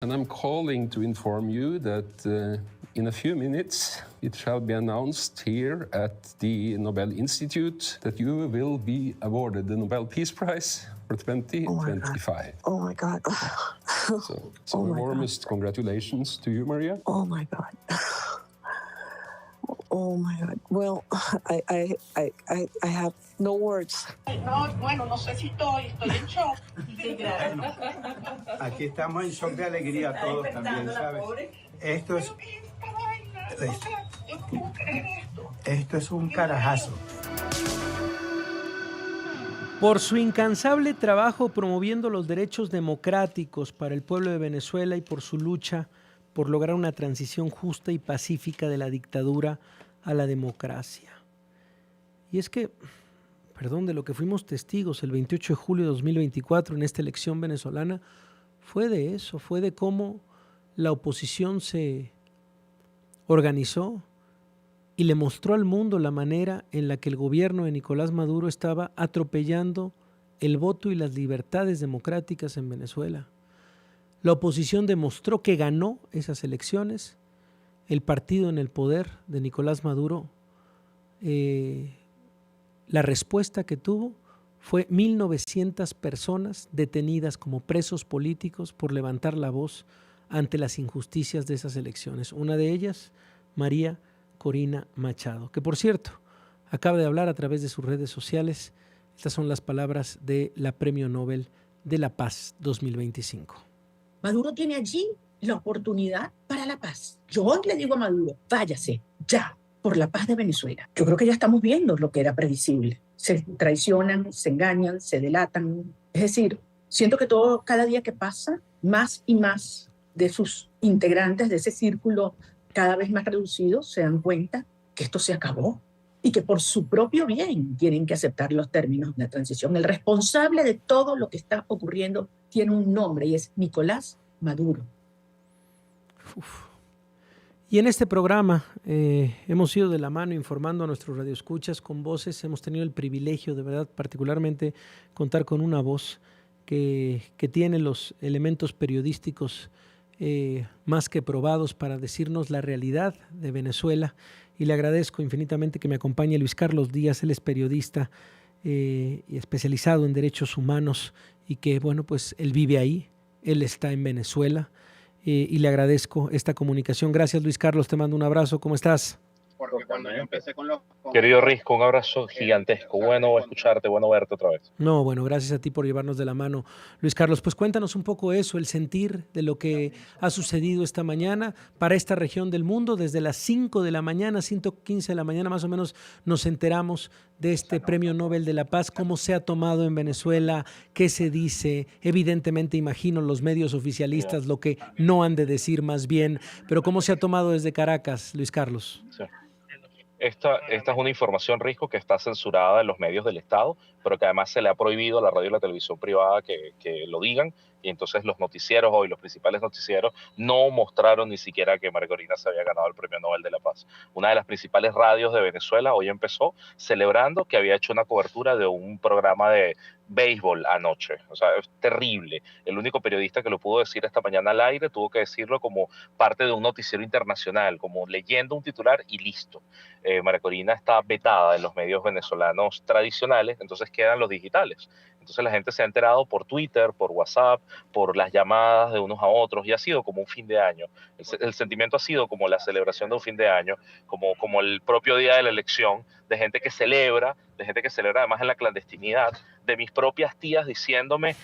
And I'm calling to inform you that in a few minutes it shall be announced here at the Nobel Institute that you will be awarded the Nobel Peace Prize for 2025. Oh my God. So the warmest congratulations to you, Maria. Oh my God. Oh my God. Well, I have no words. No, bueno, no sé si estoy en shock. Aquí estamos en shock de alegría todos también, ¿sabes? Esto es un carajazo. Por su incansable trabajo promoviendo los derechos democráticos para el pueblo de Venezuela y por su lucha por lograr una transición justa y pacífica de la dictadura a la democracia. Y es que, de lo que fuimos testigos el 28 de julio de 2024 en esta elección venezolana, fue de eso, fue de cómo la oposición se organizó y le mostró al mundo la manera en la que el gobierno de Nicolás Maduro estaba atropellando el voto y las libertades democráticas en Venezuela. La oposición demostró que ganó esas elecciones. El partido en el poder de Nicolás Maduro, la respuesta que tuvo fue 1.900 personas detenidas como presos políticos por levantar la voz ante las injusticias de esas elecciones. Una de ellas, María Corina Machado, que por cierto, acaba de hablar a través de sus redes sociales. Estas son las palabras de la Premio Nobel de la Paz 2025. Maduro tiene allí la oportunidad para la paz. Yo hoy le digo a Maduro, váyase ya por la paz de Venezuela. Yo creo que ya estamos viendo lo que era previsible. Se traicionan, se engañan, se delatan. Es decir, siento que cada día que pasa, más y más de sus integrantes de ese círculo cada vez más reducido se dan cuenta que esto se acabó y que por su propio bien tienen que aceptar los términos de la transición. El responsable de todo lo que está ocurriendo tiene un nombre y es Nicolás Maduro. Y en este programa hemos ido de la mano informando a nuestros radioescuchas con voces. Hemos tenido el privilegio, de verdad, particularmente contar con una voz que tiene los elementos periodísticos más que probados para decirnos la realidad de Venezuela. Y le agradezco infinitamente que me acompañe Luis Carlos Díaz. Él es periodista y especializado en derechos humanos y que, bueno, pues él vive ahí, él está en Venezuela y le agradezco esta comunicación. Gracias, Luis Carlos, te mando un abrazo. ¿Cómo estás? Porque cuando yo empecé con los... Querido Risco, un abrazo gigantesco. Bueno escucharte, bueno verte otra vez. No, bueno, gracias a ti por llevarnos de la mano. Luis Carlos, pues cuéntanos un poco eso, el sentir de lo que ha sucedido esta mañana para esta región del mundo. Desde las 5 de la mañana, 1:15 de la mañana más o menos, nos enteramos de este Premio Nobel de la Paz, cómo se ha tomado en Venezuela, qué se dice. Evidentemente, imagino los medios oficialistas lo que no han de decir más bien, pero cómo se ha tomado desde Caracas, Luis Carlos. Sí. Esta es una información, Risco, que está censurada en los medios del Estado, pero que además se le ha prohibido a la radio y la televisión privada que lo digan, y entonces los noticieros hoy, los principales noticieros, no mostraron ni siquiera que María Corina se había ganado el Premio Nobel de la Paz. Una de las principales radios de Venezuela hoy empezó celebrando que había hecho una cobertura de un programa de béisbol anoche. O sea, es terrible. El único periodista que lo pudo decir esta mañana al aire tuvo que decirlo como parte de un noticiero internacional, como leyendo un titular y listo. María Corina está vetada en los medios venezolanos tradicionales, entonces quedan los digitales. Entonces la gente se ha enterado por Twitter, por WhatsApp, por las llamadas de unos a otros, y ha sido como un fin de año. El sentimiento ha sido como la celebración de un fin de año, como el propio día de la elección, de gente que celebra además en la clandestinidad, de mis propias tías diciéndome,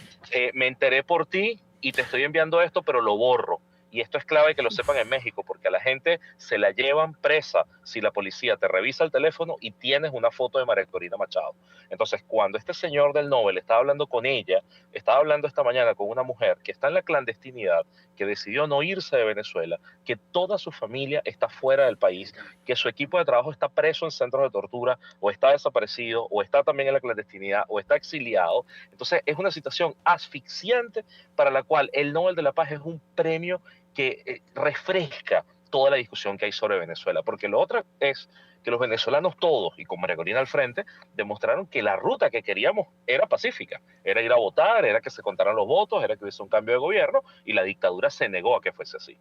me enteré por ti y te estoy enviando esto, pero lo borro. Y esto es clave que lo sepan en México, porque a la gente se la llevan presa si la policía te revisa el teléfono y tienes una foto de María Corina Machado. Entonces, cuando este señor del Nobel estaba hablando con ella, estaba hablando esta mañana con una mujer que está en la clandestinidad, que decidió no irse de Venezuela, que toda su familia está fuera del país, que su equipo de trabajo está preso en centros de tortura, o está desaparecido, o está también en la clandestinidad, o está exiliado. Entonces, es una situación asfixiante para la cual el Nobel de la Paz es un premio que refresca toda la discusión que hay sobre Venezuela. Porque lo otro es que los venezolanos todos, y con María Corina al frente, demostraron que la ruta que queríamos era pacífica. Era ir a votar, era que se contaran los votos, era que hubiese un cambio de gobierno, y la dictadura se negó a que fuese así.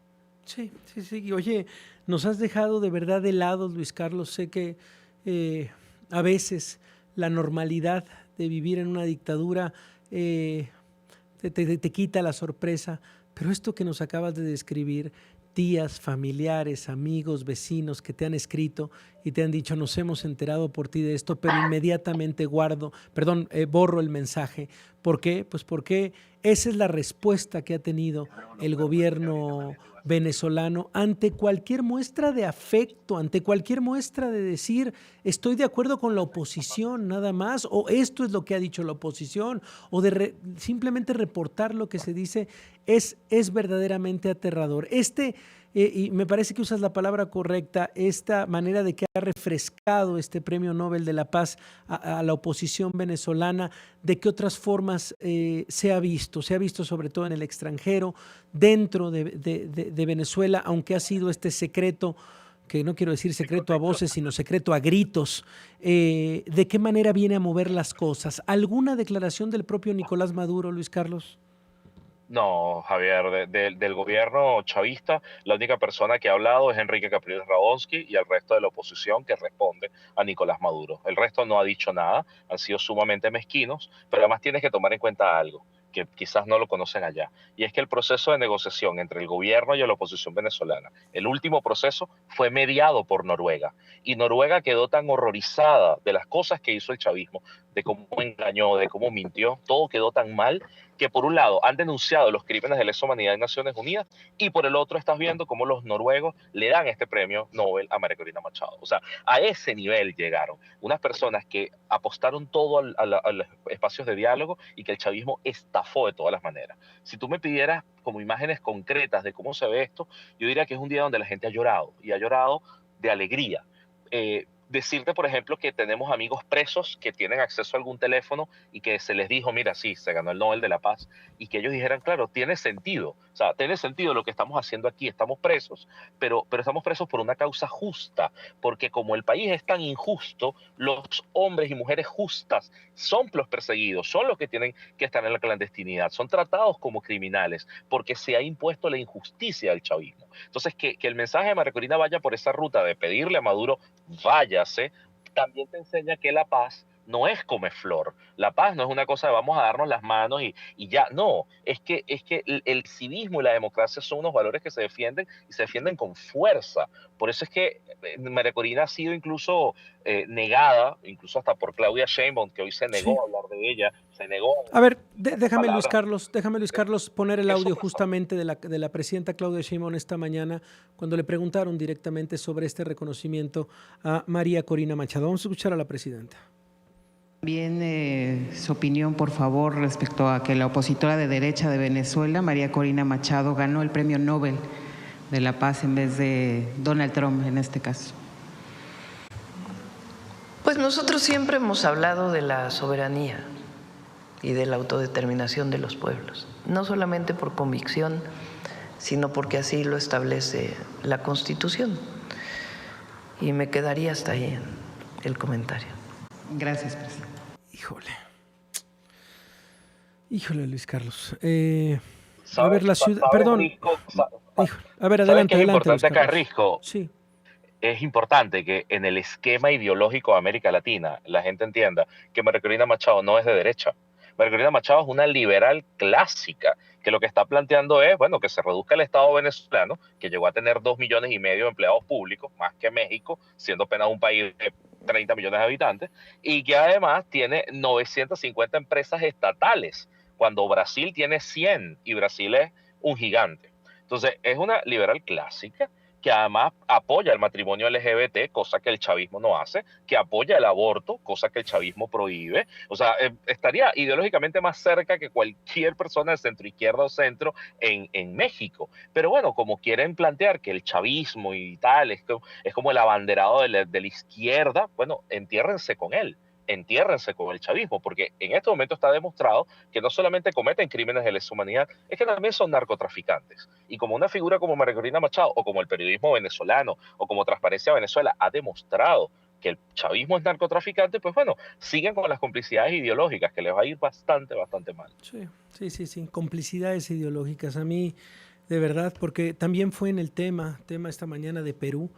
Sí, sí, sí. Y oye, nos has dejado de verdad de lado, Luis Carlos. Sé que a veces la normalidad de vivir en una dictadura te quita la sorpresa, pero esto que nos acabas de describir, tías, familiares, amigos, vecinos que te han escrito y te han dicho, nos hemos enterado por ti de esto, pero inmediatamente borro el mensaje. ¿Por qué? Pues porque esa es la respuesta que ha tenido el gobierno venezolano ante cualquier muestra de afecto, ante cualquier muestra de decir, estoy de acuerdo con la oposición, nada más, o esto es lo que ha dicho la oposición, o de simplemente reportar lo que se dice, es verdaderamente aterrador. Y me parece que usas la palabra correcta, esta manera de que ha refrescado este Premio Nobel de la Paz a la oposición venezolana, ¿de qué otras formas se ha visto? Se ha visto sobre todo en el extranjero, dentro de Venezuela, aunque ha sido este secreto, que no quiero decir secreto a voces, sino secreto a gritos. ¿De qué manera viene a mover las cosas? ¿Alguna declaración del propio Nicolás Maduro, Luis Carlos? No, Javier, del gobierno chavista, la única persona que ha hablado es Enrique Capriles Radonsky y el resto de la oposición que responde a Nicolás Maduro. El resto no ha dicho nada, han sido sumamente mezquinos, pero además tienes que tomar en cuenta algo que quizás no lo conocen allá, y es que el proceso de negociación entre el gobierno y la oposición venezolana, el último proceso fue mediado por Noruega, y Noruega quedó tan horrorizada de las cosas que hizo el chavismo, de cómo engañó, de cómo mintió, todo quedó tan mal, que por un lado han denunciado los crímenes de lesa humanidad en Naciones Unidas, y por el otro estás viendo cómo los noruegos le dan este premio Nobel a María Corina Machado. O sea, a ese nivel llegaron unas personas que apostaron todo a los espacios de diálogo y que el chavismo estafó de todas las maneras. Si tú me pidieras como imágenes concretas de cómo se ve esto, yo diría que es un día donde la gente ha llorado, y ha llorado de alegría. Decirte, por ejemplo, que tenemos amigos presos que tienen acceso a algún teléfono y que se les dijo, mira, sí, se ganó el Nobel de la Paz, y que ellos dijeran, claro, tiene sentido, o sea, tiene sentido lo que estamos haciendo aquí, estamos presos, pero estamos presos por una causa justa, porque como el país es tan injusto, los hombres y mujeres justas son los perseguidos, son los que tienen que estar en la clandestinidad, son tratados como criminales, porque se ha impuesto la injusticia al chavismo. Entonces, que el mensaje de María Corina vaya por esa ruta de pedirle a Maduro, váyase, también te enseña que la paz no es comeflor. La paz no es una cosa de vamos a darnos las manos y ya. No, es que el civismo y la democracia son unos valores que se defienden y se defienden con fuerza. Por eso es que María Corina ha sido incluso negada, incluso hasta por Claudia Sheinbaum, que hoy se negó a hablar de ella, se negó. A ver, déjame Luis Carlos poner el audio justamente de la presidenta Claudia Sheinbaum esta mañana, cuando le preguntaron directamente sobre este reconocimiento a María Corina Machado. Vamos a escuchar a la presidenta. Bien, su opinión, por favor, respecto a que la opositora de derecha de Venezuela, María Corina Machado, ganó el Premio Nobel de la Paz en vez de Donald Trump en este caso. Pues nosotros siempre hemos hablado de la soberanía y de la autodeterminación de los pueblos, no solamente por convicción, sino porque así lo establece la Constitución. Y me quedaría hasta ahí el comentario. Gracias, presidente. Híjole, Luis Carlos. A ver, la ciudad. Perdón. A ver, adelante. ¿Sabes qué es importante acá, Carlos? Risco? Sí. Es importante que en el esquema ideológico de América Latina la gente entienda que María Corina Machado no es de derecha. María Corina Machado es una liberal clásica, que lo que está planteando es, bueno, que se reduzca el Estado venezolano, que llegó a tener 2,5 millones de empleados públicos, más que México, siendo apenas un país de 30 millones de habitantes, y que además tiene 950 empresas estatales, cuando Brasil tiene 100, y Brasil es un gigante. Entonces, es una liberal clásica, que además apoya el matrimonio LGBT, cosa que el chavismo no hace, que apoya el aborto, cosa que el chavismo prohíbe. O sea, estaría ideológicamente más cerca que cualquier persona de centro izquierda o centro en México. Pero bueno, como quieren plantear que el chavismo y tal es como el abanderado de la izquierda, bueno, entiérrense con él. entiérrense con el chavismo, porque en este momento está demostrado que no solamente cometen crímenes de lesa humanidad, es que también son narcotraficantes. Y como una figura como María Corina Machado, o como el periodismo venezolano, o como Transparencia Venezuela, ha demostrado que el chavismo es narcotraficante, pues bueno, siguen con las complicidades ideológicas, que les va a ir bastante mal. Sí. Complicidades ideológicas. A mí, de verdad, porque también fue en el tema esta mañana de Perú,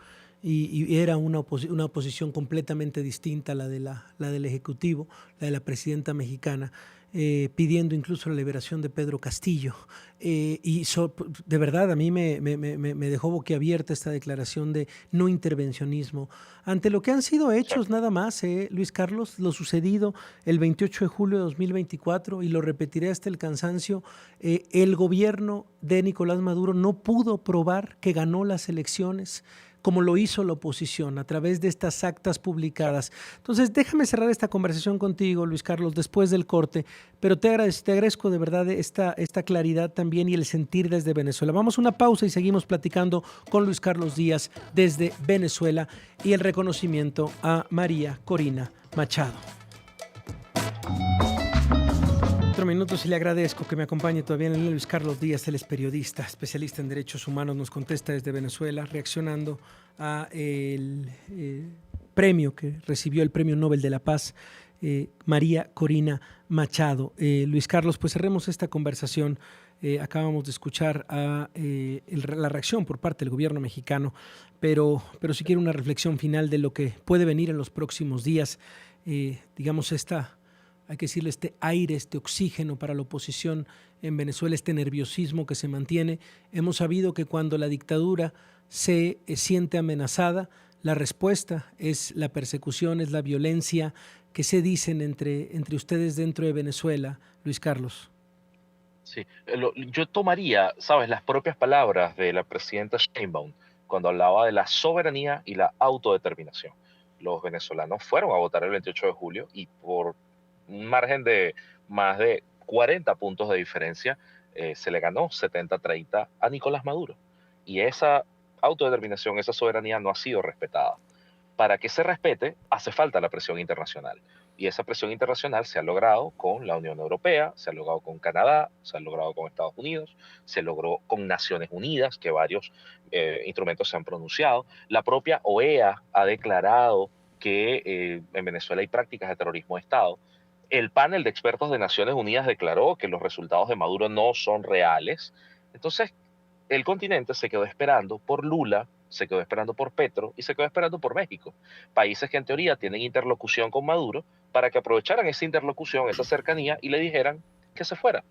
y era una oposición completamente distinta a la del Ejecutivo, la de la presidenta mexicana, pidiendo incluso la liberación de Pedro Castillo. De verdad, a mí me dejó boquiabierta esta declaración de no intervencionismo ante lo que han sido hechos nada más, Luis Carlos, lo sucedido el 28 de julio de 2024, y lo repetiré hasta el cansancio. El gobierno de Nicolás Maduro no pudo probar que ganó las elecciones, como lo hizo la oposición a través de estas actas publicadas. Entonces, déjame cerrar esta conversación contigo, Luis Carlos, después del corte, pero te agradezco de verdad esta claridad también y el sentir desde Venezuela. Vamos a una pausa y seguimos platicando con Luis Carlos Díaz desde Venezuela y el reconocimiento a María Corina Machado. 4 minutos y le agradezco que me acompañe todavía en Luis Carlos Díaz. Él es periodista, especialista en derechos humanos, nos contesta desde Venezuela, reaccionando a el premio que recibió, el Premio Nobel de la Paz, María Corina Machado. Luis Carlos, pues cerremos esta conversación. Acabamos de escuchar la reacción por parte del gobierno mexicano, pero si quiere una reflexión final de lo que puede venir en los próximos días, digamos hay que decirle, este aire, este oxígeno para la oposición en Venezuela, este nerviosismo que se mantiene. Hemos sabido que cuando la dictadura se siente amenazada, la respuesta es la persecución, es la violencia. ¿Qué se dicen entre ustedes dentro de Venezuela, Luis Carlos? Sí, yo tomaría, sabes, las propias palabras de la presidenta Sheinbaum cuando hablaba de la soberanía y la autodeterminación. Los venezolanos fueron a votar el 28 de julio y por un margen de más de 40 puntos de diferencia, se le ganó 70-30 a Nicolás Maduro. Y esa autodeterminación, esa soberanía no ha sido respetada. Para que se respete, hace falta la presión internacional. Y esa presión internacional se ha logrado con la Unión Europea, se ha logrado con Canadá, se ha logrado con Estados Unidos, se logró con Naciones Unidas, que varios instrumentos se han pronunciado. La propia OEA ha declarado que en Venezuela hay prácticas de terrorismo de Estado. El panel de expertos de Naciones Unidas declaró que los resultados de Maduro no son reales. Entonces, el continente se quedó esperando por Lula, se quedó esperando por Petro y se quedó esperando por México. Países que en teoría tienen interlocución con Maduro para que aprovecharan esa interlocución, esa cercanía y le dijeran que se fuera.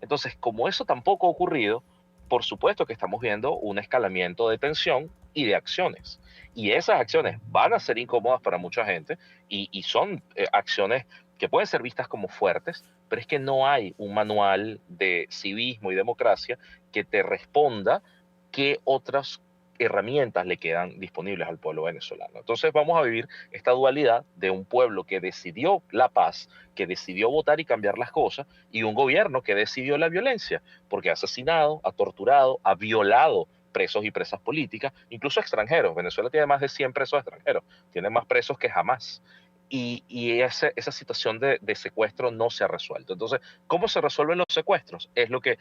Entonces, como eso tampoco ha ocurrido, por supuesto que estamos viendo un escalamiento de tensión y de acciones. Y esas acciones van a ser incómodas para mucha gente y son acciones que pueden ser vistas como fuertes, pero es que no hay un manual de civismo y democracia que te responda qué otras herramientas le quedan disponibles al pueblo venezolano. Entonces vamos a vivir esta dualidad de un pueblo que decidió la paz, que decidió votar y cambiar las cosas, y un gobierno que decidió la violencia, porque ha asesinado, ha torturado, ha violado presos y presas políticas, incluso extranjeros. Venezuela tiene más de 100 presos extranjeros, tiene más presos que jamás. Y esa situación de secuestro no se ha resuelto. Entonces, ¿cómo se resuelven los secuestros? Es lo que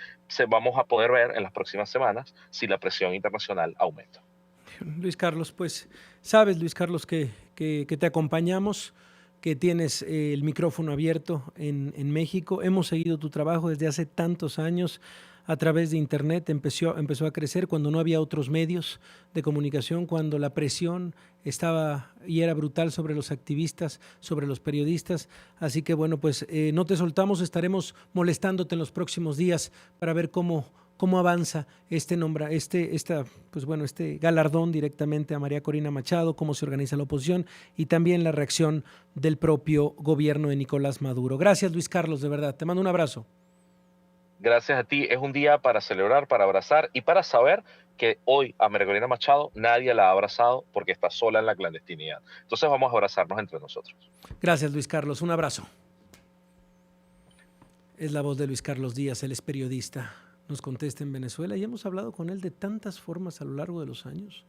vamos a poder ver en las próximas semanas si la presión internacional aumenta. Luis Carlos, pues sabes, Luis Carlos, que te acompañamos, que tienes el micrófono abierto en México. Hemos seguido tu trabajo desde hace tantos años. A través de Internet empezó a crecer cuando no había otros medios de comunicación, cuando la presión estaba y era brutal sobre los activistas, sobre los periodistas. Así que bueno, pues no te soltamos, estaremos molestándote en los próximos días para ver cómo avanza este galardón directamente a María Corina Machado, cómo se organiza la oposición y también la reacción del propio gobierno de Nicolás Maduro. Gracias, Luis Carlos, de verdad. Te mando un abrazo. Gracias a ti. Es un día para celebrar, para abrazar y para saber que hoy a María Corina Machado nadie la ha abrazado porque está sola en la clandestinidad. Entonces vamos a abrazarnos entre nosotros. Gracias, Luis Carlos. Un abrazo. Es la voz de Luis Carlos Díaz, él es periodista. Nos contesta en Venezuela y hemos hablado con él de tantas formas a lo largo de los años.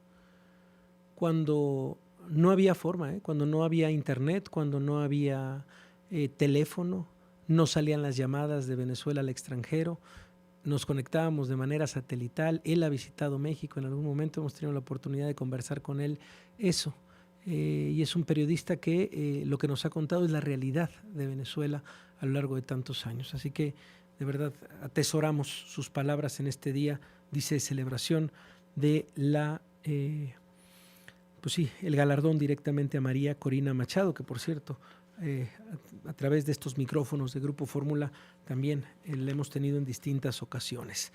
Cuando no había forma, cuando no había internet, cuando no había teléfono, no salían las llamadas de Venezuela al extranjero, nos conectábamos de manera satelital. Él ha visitado México en algún momento, hemos tenido la oportunidad de conversar con él. Eso, y es un periodista que lo que nos ha contado es la realidad de Venezuela a lo largo de tantos años. Así que, de verdad, atesoramos sus palabras en este día, dice, celebración de la, pues sí, el galardón directamente a María Corina Machado, que por cierto, a través de estos micrófonos de Grupo Fórmula también la hemos tenido en distintas ocasiones.